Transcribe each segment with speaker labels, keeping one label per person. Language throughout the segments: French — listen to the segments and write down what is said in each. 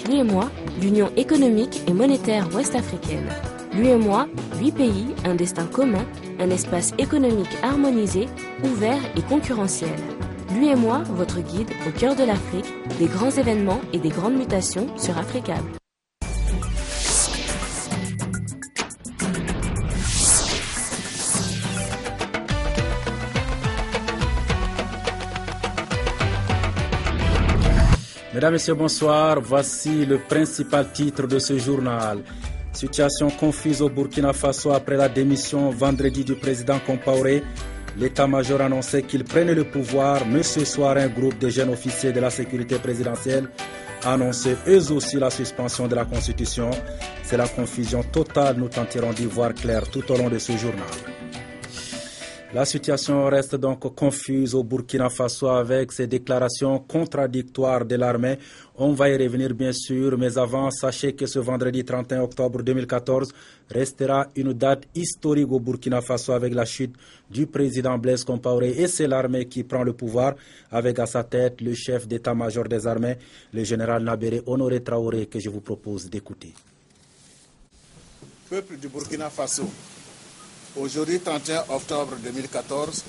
Speaker 1: l'UEMOA, l'Union économique et monétaire ouest-africaine. L'UEMOA, 8 pays, un destin commun, un espace économique harmonisé, ouvert et concurrentiel. L'UEMOA, votre guide au cœur de l'Afrique, des grands événements et des grandes mutations sur Africable.
Speaker 2: Mesdames, Messieurs, bonsoir. Voici le principal titre de ce journal. Situation confuse au Burkina Faso après la démission vendredi du président Compaoré. L'état-major annonçait qu'il prenait le pouvoir, mais ce soir, un groupe de jeunes officiers de la sécurité présidentielle annonçait eux aussi la suspension de la Constitution. C'est la confusion totale, nous tenterons d'y voir clair tout au long de ce journal. La situation reste donc confuse au Burkina Faso avec ces déclarations contradictoires de l'armée. On va y revenir bien sûr, mais avant, sachez que ce vendredi 31 octobre 2014 restera une date historique au Burkina Faso avec la chute du président Blaise Compaoré et c'est l'armée qui prend le pouvoir avec à sa tête le chef d'état-major des armées, le général Nabéré Honoré Traoré, que je vous propose d'écouter.
Speaker 3: Peuple du Burkina Faso. Aujourd'hui, 31 octobre 2014,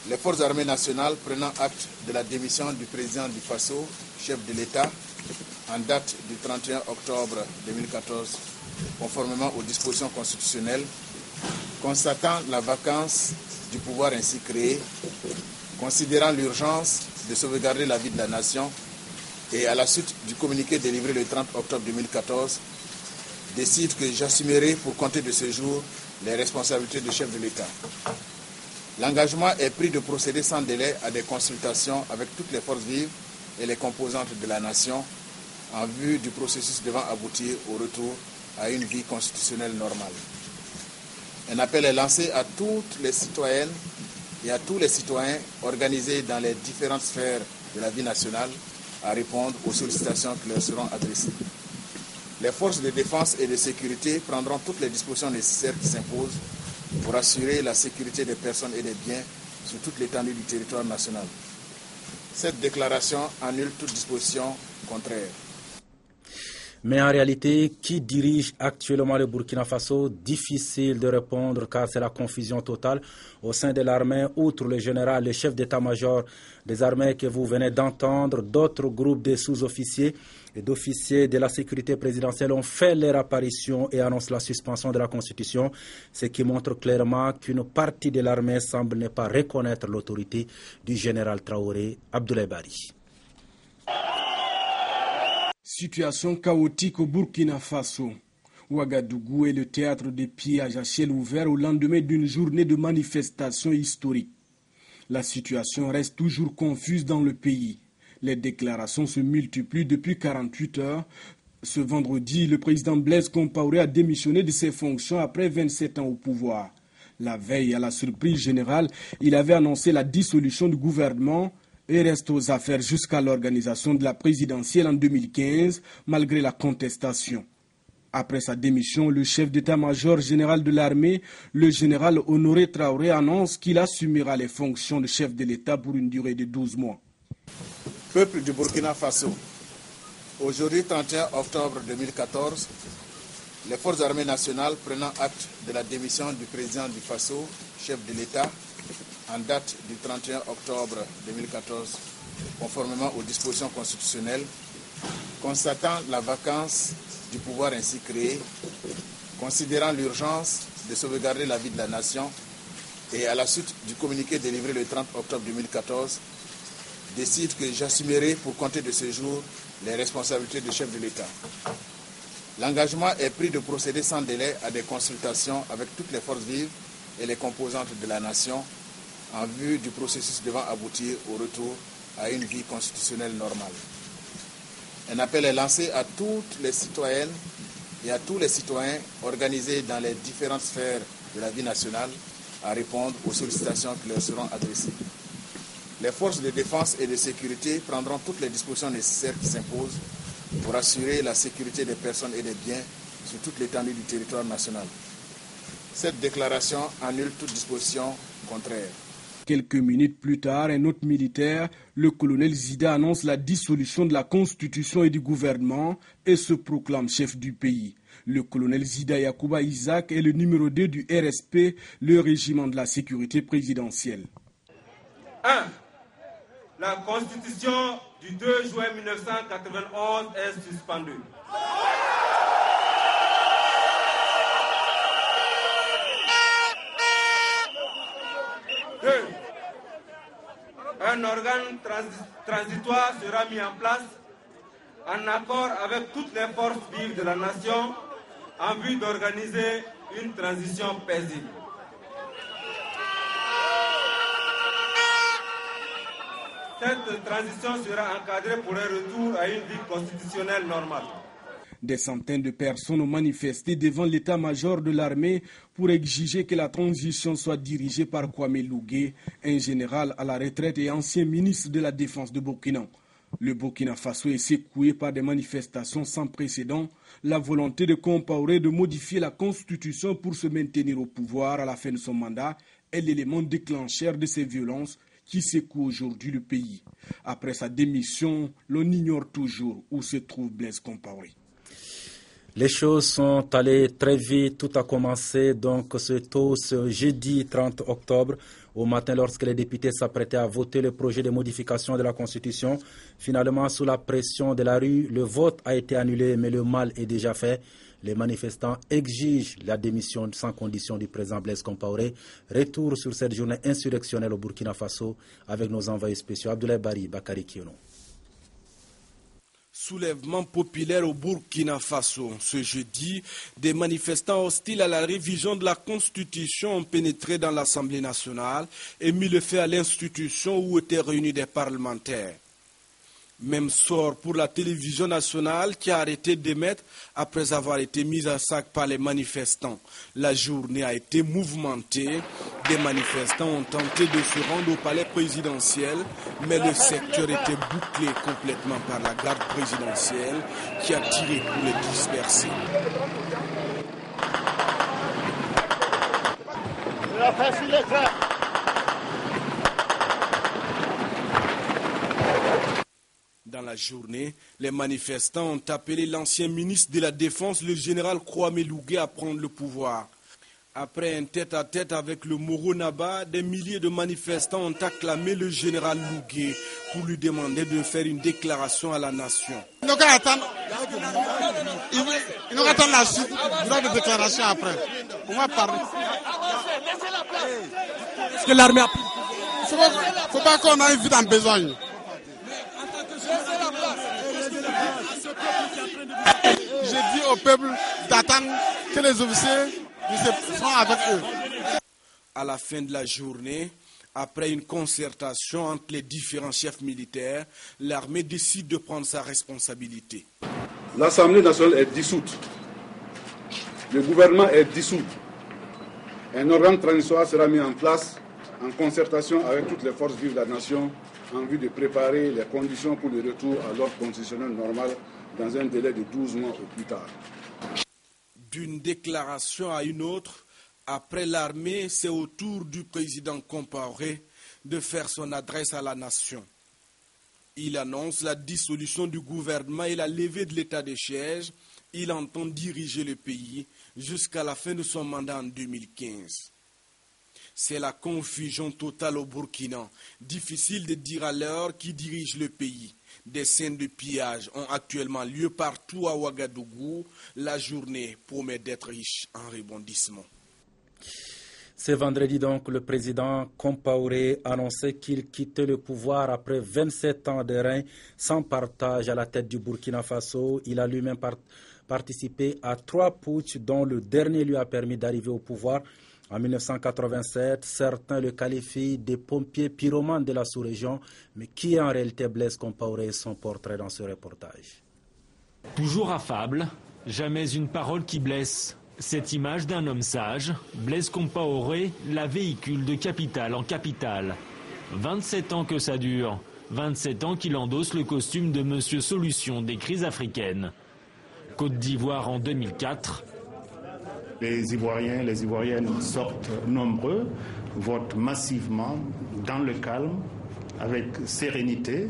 Speaker 3: les forces armées nationales prenant acte de la démission du président du Faso, chef de l'État, en date du 31 octobre 2014, conformément aux dispositions constitutionnelles, constatant la vacance du pouvoir ainsi créé, considérant l'urgence de sauvegarder la vie de la nation et à la suite du communiqué délivré le 30 octobre 2014, décide que j'assumerai pour compter de ce jour les responsabilités de chef de l'État. L'engagement est pris de procéder sans délai à des consultations avec toutes les forces vives et les composantes de la nation en vue du processus devant aboutir au retour à une vie constitutionnelle normale. Un appel est lancé à toutes les citoyennes et à tous les citoyens organisés dans les différentes sphères de la vie nationale à répondre aux sollicitations qui leur seront adressées. Les forces de défense et de sécurité prendront toutes les dispositions nécessaires qui s'imposent pour assurer la sécurité des personnes et des biens sur toute l'étendue du territoire national. Cette déclaration annule toute disposition contraire.
Speaker 2: Mais en réalité, qui dirige actuellement le Burkina Faso? Difficile de répondre car c'est la confusion totale au sein de l'armée. Outre le général, le chef d'état-major des armées que vous venez d'entendre, d'autres groupes de sous-officiers et d'officiers de la sécurité présidentielle ont fait leur apparition et annoncent la suspension de la Constitution, ce qui montre clairement qu'une partie de l'armée semble ne pas reconnaître l'autorité du général Traoré Abdoulaye Bari.
Speaker 4: Situation chaotique au Burkina Faso. Ouagadougou est le théâtre des pillages à ciel ouvert au lendemain d'une journée de manifestations historiques. La situation reste toujours confuse dans le pays. Les déclarations se multiplient depuis 48 heures. Ce vendredi, le président Blaise Compaoré a démissionné de ses fonctions après 27 ans au pouvoir. La veille, à la surprise générale, il avait annoncé la dissolution du gouvernement et reste aux affaires jusqu'à l'organisation de la présidentielle en 2015, malgré la contestation. Après sa démission, le chef d'état-major général de l'armée, le général Honoré Traoré, annonce qu'il assumera les fonctions de chef de l'État pour une durée de 12 mois.
Speaker 3: Peuple du Burkina Faso, aujourd'hui 31 octobre 2014, les forces armées nationales prenant acte de la démission du président du Faso, chef de l'État, en date du 31 octobre 2014, conformément aux dispositions constitutionnelles, constatant la vacance du pouvoir ainsi créé, considérant l'urgence de sauvegarder la vie de la nation et à la suite du communiqué délivré le 30 octobre 2014, décide que j'assumerai pour compter de ce jour les responsabilités de chef de l'État. L'engagement est pris de procéder sans délai à des consultations avec toutes les forces vives et les composantes de la nation en vue du processus devant aboutir au retour à une vie constitutionnelle normale. Un appel est lancé à toutes les citoyennes et à tous les citoyens organisés dans les différentes sphères de la vie nationale à répondre aux sollicitations qui leur seront adressées. Les forces de défense et de sécurité prendront toutes les dispositions nécessaires qui s'imposent pour assurer la sécurité des personnes et des biens sur toute l'étendue du territoire national. Cette déclaration annule toute disposition contraire.
Speaker 4: Quelques minutes plus tard, un autre militaire, le colonel Zida, annonce la dissolution de la constitution et du gouvernement et se proclame chef du pays. Le colonel Zida Yacouba Isaac est le numéro 2 du RSP, le régiment de la sécurité présidentielle.
Speaker 5: 1. La constitution du 2 juin 1991 est suspendue. 2. Un organe transitoire sera mis en place en accord avec toutes les forces vives de la nation en vue d'organiser une transition paisible. Cette transition sera encadrée pour un retour à une vie constitutionnelle normale.
Speaker 4: Des centaines de personnes ont manifesté devant l'état-major de l'armée pour exiger que la transition soit dirigée par Kwame Lougué, un général à la retraite et ancien ministre de la Défense de Burkina. Le Burkina Faso est secoué par des manifestations sans précédent. La volonté de Compaoré de modifier la constitution pour se maintenir au pouvoir à la fin de son mandat est l'élément déclencheur de ces violences qui secouent aujourd'hui le pays. Après sa démission, l'on ignore toujours où se trouve Blaise Compaoré.
Speaker 2: Les choses sont allées très vite. Tout a commencé donc ce jeudi 30 octobre au matin lorsque les députés s'apprêtaient à voter le projet de modification de la Constitution. Finalement, sous la pression de la rue, le vote a été annulé, mais le mal est déjà fait. Les manifestants exigent la démission sans condition du président Blaise Compaoré. Retour sur cette journée insurrectionnelle au Burkina Faso avec nos envoyés spéciaux Abdoulaye Bari, Bakary Kiono.
Speaker 4: Soulèvement populaire au Burkina Faso. Ce jeudi, des manifestants hostiles à la révision de la Constitution ont pénétré dans l'Assemblée nationale et mis le feu à l'institution où étaient réunis des parlementaires. Même sort pour la télévision nationale qui a arrêté d'émettre après avoir été mise à sac par les manifestants. La journée a été mouvementée. Des manifestants ont tenté de se rendre au palais présidentiel, mais le secteur était bouclé complètement par la garde présidentielle qui a tiré pour les disperser. Dans la journée, les manifestants ont appelé l'ancien ministre de la Défense, le général Kwame Lougué, à prendre le pouvoir. Après un tête-à-tête avec le Moro Naba, des milliers de manifestants ont acclamé le général Lougué pour lui demander de faire une déclaration à la nation.
Speaker 6: Il n'ont qu'à attendre la suite de déclaration après. On va parler. Est-ce que l'armée a pris? Il ne faut pas qu'on ait vite en besogne. J'ai dit au peuple d'attendre que les officiers soient avec eux.
Speaker 4: À la fin de la journée, après une concertation entre les différents chefs militaires, l'armée décide de prendre sa responsabilité.
Speaker 7: L'Assemblée nationale est dissoute. Le gouvernement est dissous. Un organe transitoire sera mis en place en concertation avec toutes les forces vives de la nation en vue de préparer les conditions pour le retour à l'ordre constitutionnel normal dans un délai de 12 mois au plus tard.
Speaker 4: D'une déclaration à une autre, après l'armée, c'est au tour du président Compaoré de faire son adresse à la nation. Il annonce la dissolution du gouvernement et la levée de l'état de siège. Il entend diriger le pays jusqu'à la fin de son mandat en 2015. C'est la confusion totale au Burkina. Difficile de dire à l'heure qui dirige le pays. Des scènes de pillage ont actuellement lieu partout à Ouagadougou. La journée promet d'être riche en rebondissements.
Speaker 2: Ce vendredi donc, le président Compaoré annonçait qu'il quittait le pouvoir après 27 ans de règne sans partage à la tête du Burkina Faso. Il a lui-même participé à 3 putschs dont le dernier lui a permis d'arriver au pouvoir. En 1987, certains le qualifient des pompiers pyromanes de la sous-région, mais qui est en réalité Blaise Compaoré et son portrait dans ce reportage.
Speaker 8: Toujours affable, jamais une parole qui blesse. Cette image d'un homme sage, Blaise Compaoré, la véhicule de capitale en capitale. 27 ans que ça dure, 27 ans qu'il endosse le costume de Monsieur Solution des crises africaines. Côte d'Ivoire en 2004.
Speaker 9: Les Ivoiriens, les Ivoiriennes sortent nombreux, votent massivement, dans le calme, avec sérénité.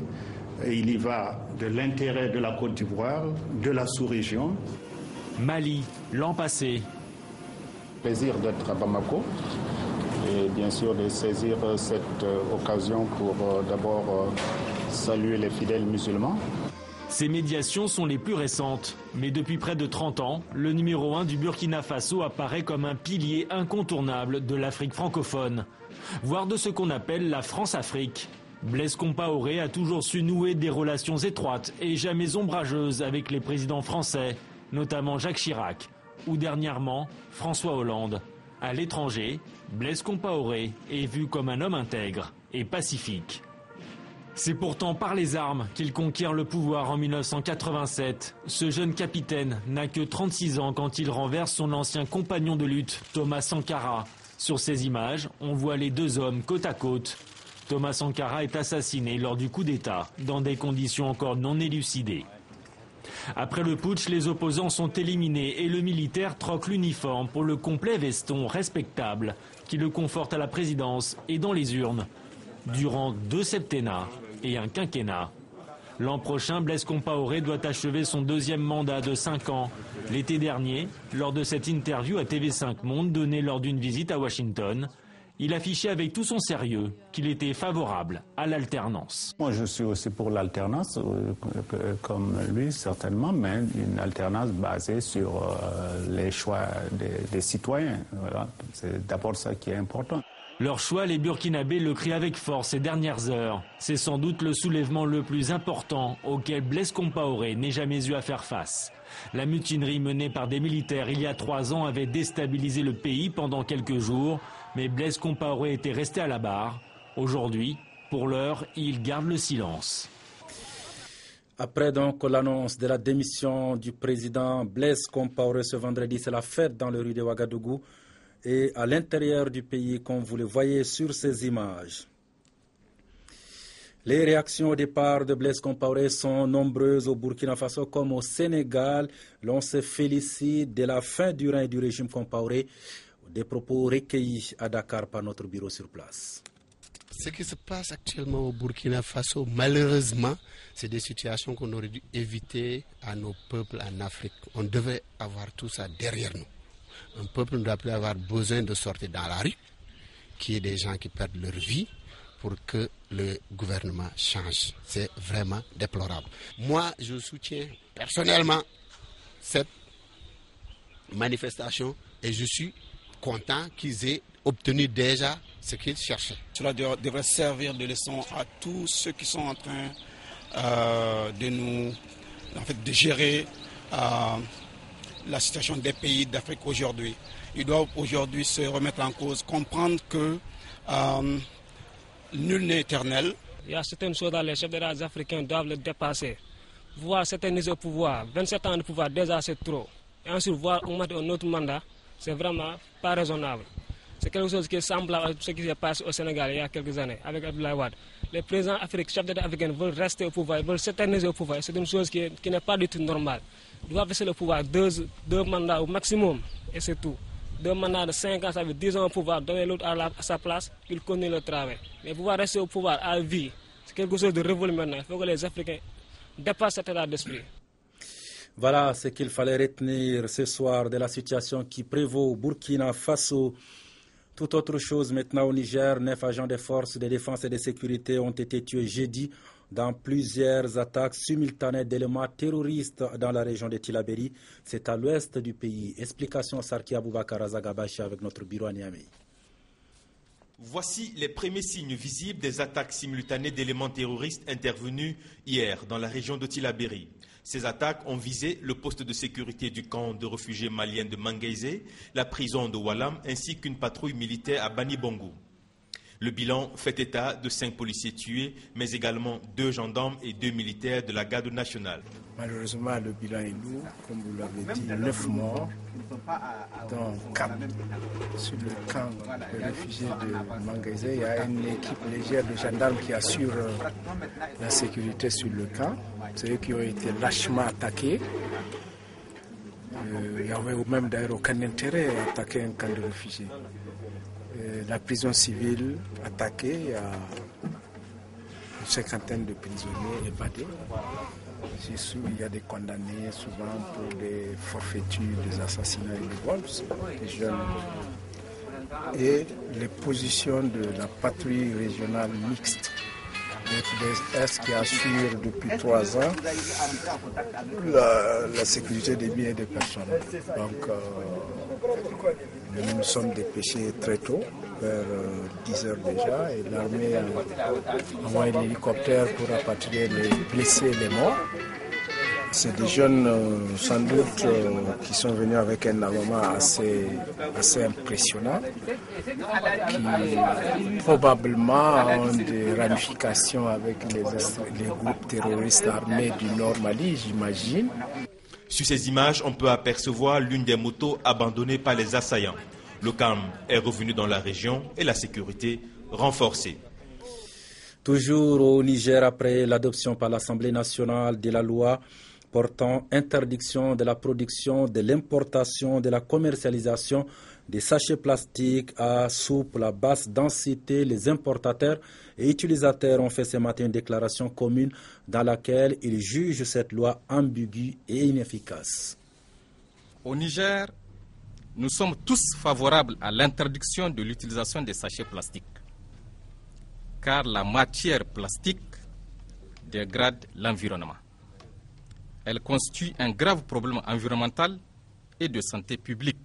Speaker 9: Et il y va de l'intérêt de la Côte d'Ivoire, de la sous-région.
Speaker 8: Mali, l'an passé.
Speaker 10: Plaisir d'être à Bamako et bien sûr de saisir cette occasion pour d'abord saluer les fidèles musulmans.
Speaker 8: Ces médiations sont les plus récentes, mais depuis près de 30 ans, le numéro 1 du Burkina Faso apparaît comme un pilier incontournable de l'Afrique francophone, voire de ce qu'on appelle la France-Afrique. Blaise Compaoré a toujours su nouer des relations étroites et jamais ombrageuses avec les présidents français, notamment Jacques Chirac, ou dernièrement François Hollande. À l'étranger, Blaise Compaoré est vu comme un homme intègre et pacifique. C'est pourtant par les armes qu'il conquiert le pouvoir en 1987. Ce jeune capitaine n'a que 36 ans quand il renverse son ancien compagnon de lutte, Thomas Sankara. Sur ces images, on voit les deux hommes côte à côte. Thomas Sankara est assassiné lors du coup d'État, dans des conditions encore non élucidées. Après le putsch, les opposants sont éliminés et le militaire troque l'uniforme pour le complet veston respectable qui le conforte à la présidence et dans les urnes. Durant 2 septennats et un quinquennat. L'an prochain, Blaise Compaoré doit achever son 2e mandat de 5 ans. L'été dernier, lors de cette interview à TV5 Monde donnée lors d'une visite à Washington, il affichait avec tout son sérieux qu'il était favorable à l'alternance.
Speaker 10: Moi, je suis aussi pour l'alternance, comme lui certainement, mais une alternance basée sur les choix des citoyens. Voilà. C'est d'abord ça qui est important.
Speaker 8: Leur choix, les Burkinabés le crient avec force ces dernières heures. C'est sans doute le soulèvement le plus important auquel Blaise Compaoré n'ait jamais eu à faire face. La mutinerie menée par des militaires il y a 3 ans avait déstabilisé le pays pendant quelques jours, mais Blaise Compaoré était resté à la barre. Aujourd'hui, pour l'heure, il garde le silence.
Speaker 2: Après donc l'annonce de la démission du président Blaise Compaoré ce vendredi, c'est la fête dans les rues de Ouagadougou et à l'intérieur du pays, comme vous le voyez sur ces images. Les réactions au départ de Blaise Compaoré sont nombreuses au Burkina Faso comme au Sénégal. L'on se félicite de la fin du règne du régime Compaoré. Des propos recueillis à Dakar par notre bureau sur place.
Speaker 11: Ce qui se passe actuellement au Burkina Faso, malheureusement, c'est des situations qu'on aurait dû éviter à nos peuples en Afrique. On devait avoir tout ça derrière nous. Un peuple ne doit plus avoir besoin de sortir dans la rue, qu'il y ait des gens qui perdent leur vie pour que le gouvernement change. C'est vraiment déplorable. Moi, je soutiens personnellement cette manifestation et je suis content qu'ils aient obtenu déjà ce qu'ils cherchaient.
Speaker 12: Cela devrait servir de leçon à tous ceux qui sont en train de gérer la situation des pays d'Afrique aujourd'hui. Ils doivent aujourd'hui se remettre en cause, comprendre que nul n'est éternel.
Speaker 13: Il y a certaines choses dans les chefs d'État africains doivent le dépasser. Voir s'éterniser au pouvoir, 27 ans de pouvoir, déjà c'est trop. Et ensuite voir augmenter un autre mandat, c'est vraiment pas raisonnable. C'est quelque chose qui est semblable à ce qui s'est passé au Sénégal il y a quelques années avec Abdoulaye Wade. Les présidents africains, chefs d'État africains veulent rester au pouvoir, ils veulent s'éterniser au pouvoir. C'est une chose qui n'est pas du tout normale. Ils doivent laisser le pouvoir 2 mandats au maximum et c'est tout. 2 mandats de 5 ans, ça veut 10 ans au pouvoir, donner l'autre à sa place, qu'il continue le travail. Mais pouvoir rester au pouvoir à vie, c'est quelque chose de révolu maintenant. Il faut que les Africains dépassent cet état d'esprit.
Speaker 2: Voilà ce qu'il fallait retenir ce soir de la situation qui prévaut au Burkina Faso. Tout autre chose maintenant au Niger, 9 agents des forces de défense et de sécurité ont été tués jeudi dans plusieurs attaques simultanées d'éléments terroristes dans la région de Tillabéri. C'est à l'ouest du pays. Explication Sarki Aboubakar Azagabachi avec notre bureau à Niamey.
Speaker 14: Voici les premiers signes visibles des attaques simultanées d'éléments terroristes intervenus hier dans la région de Tillabéri. Ces attaques ont visé le poste de sécurité du camp de réfugiés maliens de Mangaïse, la prison de Walam ainsi qu'une patrouille militaire à Bani Bongo. Le bilan fait état de 5 policiers tués, mais également 2 gendarmes et 2 militaires de la garde nationale.
Speaker 15: Malheureusement, le bilan est lourd, comme vous l'avez dit, 9 morts, dont 4 sur le camp de réfugiés de Mangaïse. Il y a une équipe légère de gendarmes qui assure la sécurité sur le camp. C'est eux qui ont été lâchement attaqués. Il n'y avait même d'ailleurs aucun intérêt à attaquer un camp de réfugiés. La prison civile attaquée, il y a une cinquantaine de prisonniers évadés. Il y a des condamnés souvent pour des forfaitures, des assassinats et des vols, des jeunes. Et les positions de la patrouille régionale mixte des Est qui assure depuis 3 ans la sécurité des biens et des personnes. Donc nous nous sommes dépêchés très tôt, vers 10 heures déjà, et l'armée a envoyé l'hélicoptère pour rapatrier les blessés et les morts. C'est des jeunes sans doute qui sont venus avec un armement assez impressionnant, qui probablement ont des ramifications avec les groupes terroristes armés du Nord Mali, j'imagine.
Speaker 14: Sur ces images, on peut apercevoir l'une des motos abandonnées par les assaillants. Le calme est revenu dans la région et la sécurité renforcée.
Speaker 2: Toujours au Niger, après l'adoption par l'Assemblée nationale de la loi portant interdiction de la production, de l'importation, de la commercialisation des sachets plastiques à souple à basse densité, les importateurs et utilisateurs ont fait ce matin une déclaration commune dans laquelle ils jugent cette loi ambiguë et inefficace.
Speaker 16: Au Niger, nous sommes tous favorables à l'interdiction de l'utilisation des sachets plastiques, car la matière plastique dégrade l'environnement. Elle constitue un grave problème environnemental et de santé publique,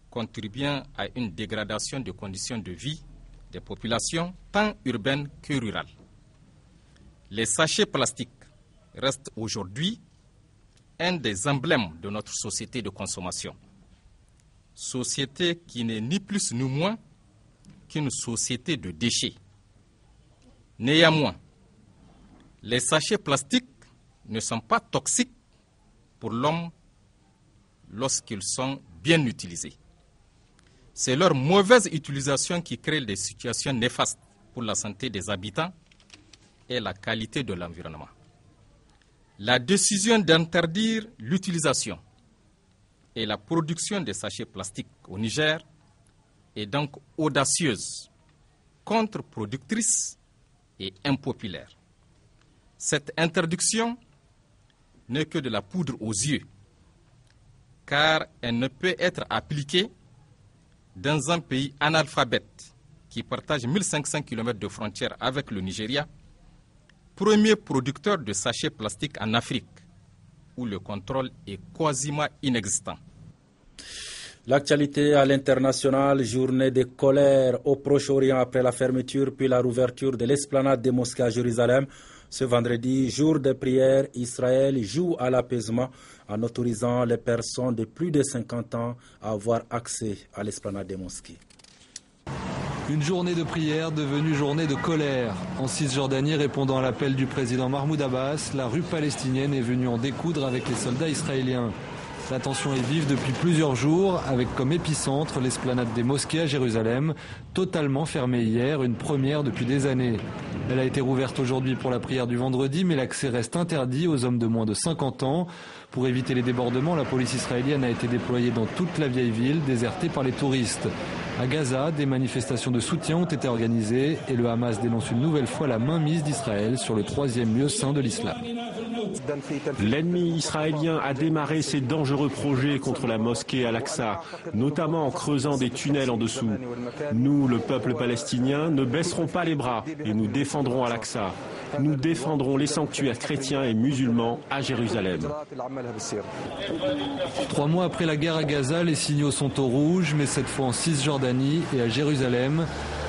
Speaker 16: contribuant à une dégradation des conditions de vie des populations, tant urbaines que rurales. Les sachets plastiques restent aujourd'hui un des emblèmes de notre société de consommation. Société qui n'est ni plus ni moins qu'une société de déchets. Néanmoins, les sachets plastiques ne sont pas toxiques pour l'homme lorsqu'ils sont bien utilisés. C'est leur mauvaise utilisation qui crée des situations néfastes pour la santé des habitants et la qualité de l'environnement. La décision d'interdire l'utilisation et la production des sachets plastiques au Niger est donc audacieuse, contre-productrice et impopulaire. Cette interdiction n'est que de la poudre aux yeux, car elle ne peut être appliquée dans un pays analphabète qui partage 1500 km de frontières avec le Nigeria, premier producteur de sachets plastiques en Afrique, où le contrôle est quasiment inexistant.
Speaker 2: L'actualité à l'international, journée de colère au Proche-Orient après la fermeture puis la rouverture de l'esplanade des mosquées à Jérusalem. Ce vendredi, jour de prière, Israël joue à l'apaisement en autorisant les personnes de plus de 50 ans à avoir accès à l'esplanade des mosquées.
Speaker 17: Une journée de prière devenue journée de colère. En Cisjordanie, répondant à l'appel du président Mahmoud Abbas, la rue palestinienne est venue en découdre avec les soldats israéliens. La tension est vive depuis plusieurs jours, avec comme épicentre l'esplanade des mosquées à Jérusalem, totalement fermée hier, une première depuis des années. Elle a été rouverte aujourd'hui pour la prière du vendredi, mais l'accès reste interdit aux hommes de moins de 50 ans. Pour éviter les débordements, la police israélienne a été déployée dans toute la vieille ville, désertée par les touristes. À Gaza, des manifestations de soutien ont été organisées et le Hamas dénonce une nouvelle fois la mainmise d'Israël sur le troisième lieu saint de l'islam.
Speaker 18: L'ennemi israélien a démarré ses dangereux projets contre la mosquée Al-Aqsa, notamment en creusant des tunnels en dessous. Nous, le peuple palestinien, ne baisserons pas les bras et nous défendrons Al-Aqsa. Nous défendrons les sanctuaires chrétiens et musulmans à Jérusalem.
Speaker 17: 3 mois après la guerre à Gaza, les signaux sont au rouge, mais cette fois en Cisjordanie et à Jérusalem.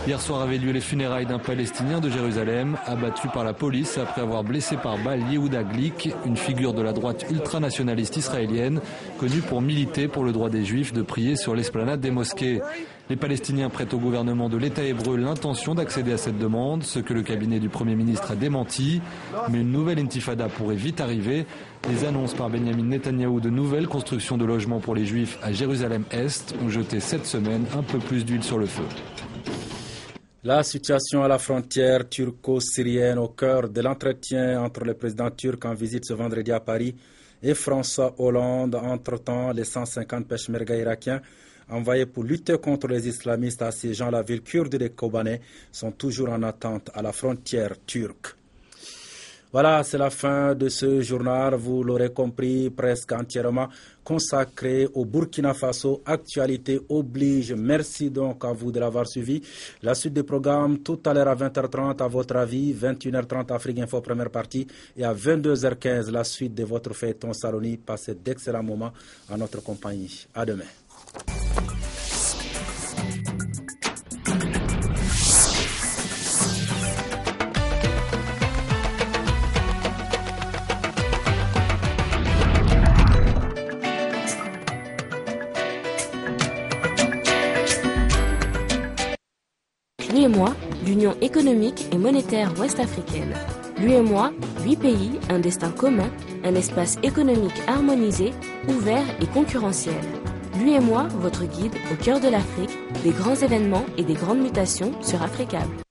Speaker 17: Hier soir avaient lieu les funérailles d'un Palestinien de Jérusalem, abattu par la police après avoir blessé par balle Yehuda Glick, une figure de la droite ultranationaliste israélienne, connue pour militer pour le droit des Juifs de prier sur l'esplanade des mosquées. Les Palestiniens prêtent au gouvernement de l'État hébreu l'intention d'accéder à cette demande, ce que le cabinet du Premier ministre a démenti. Mais une nouvelle intifada pourrait vite arriver. Les annonces par Benjamin Netanyahou de nouvelles constructions de logements pour les Juifs à Jérusalem-Est ont jeté cette semaine un peu plus d'huile sur le feu.
Speaker 2: La situation à la frontière turco-syrienne au cœur de l'entretien entre le président turc en visite ce vendredi à Paris et François Hollande. Entre-temps, les 150 peshmerga irakiens envoyés pour lutter contre les islamistes assiégeant la ville kurde de Kobané sont toujours en attente à la frontière turque. Voilà, c'est la fin de ce journal, vous l'aurez compris, presque entièrement consacré au Burkina Faso. Actualité oblige. Merci donc à vous de l'avoir suivi. La suite des programmes tout à l'heure à 20h30, à votre avis, 21h30 Afrique Info première partie et à 22h15 la suite de votre feuilleton Saloni. Passez d'excellents moments en notre compagnie. À demain.
Speaker 1: L'UEMOA, l'Union économique et monétaire ouest-africaine. L'UEMOA, 8 pays, un destin commun, un espace économique harmonisé, ouvert et concurrentiel. L'UEMOA, votre guide au cœur de l'Afrique, des grands événements et des grandes mutations sur Africable.